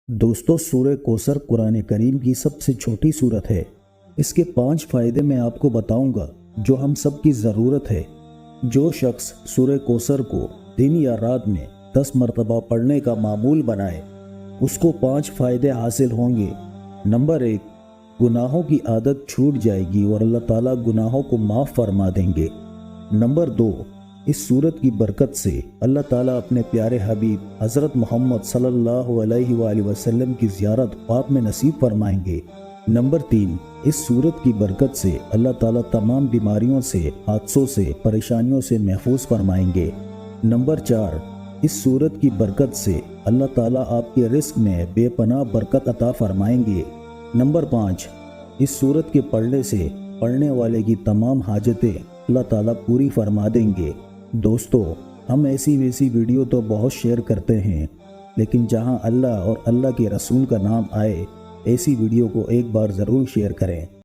दोस्तों सूरह कोसर कुरान करीम की सबसे छोटी सूरत है। इसके 5 फ़ायदे मैं आपको बताऊंगा जो हम सब की ज़रूरत है। जो शख्स सूरह कोसर को दिन या रात में 10 मरतबा पढ़ने का मामूल बनाए उसको 5 फ़ायदे हासिल होंगे। नंबर 1, गुनाहों की आदत छूट जाएगी और अल्लाह ताला गुनाहों को माफ़ फरमा देंगे। नंबर 2, इस सूरत की बरकत से अल्लाह ताला अपने प्यारे हबीब हज़रत मोहम्मद सल्लल्लाहु अलैहि वसल्लम की ज़ियारत ख्वाब में नसीब फरमाएंगे। नंबर 3, इस सूरत की बरकत से अल्लाह ताला तमाम बीमारियों से, हादसों से, परेशानियों से महफूज फरमाएंगे। नंबर 4, इस सूरत की बरकत से अल्लाह ताला आपके रिस्क में बेपनाह बरकत अता फरमाएंगे। नंबर 5, इस सूरत के पढ़ने से पढ़ने वाले की तमाम हाजतें अल्लाह ताला पूरी फरमा देंगे। दोस्तों, हम ऐसी वैसी वीडियो तो बहुत शेयर करते हैं, लेकिन जहां अल्लाह और अल्लाह के रसूल का नाम आए ऐसी वीडियो को एक बार ज़रूर शेयर करें।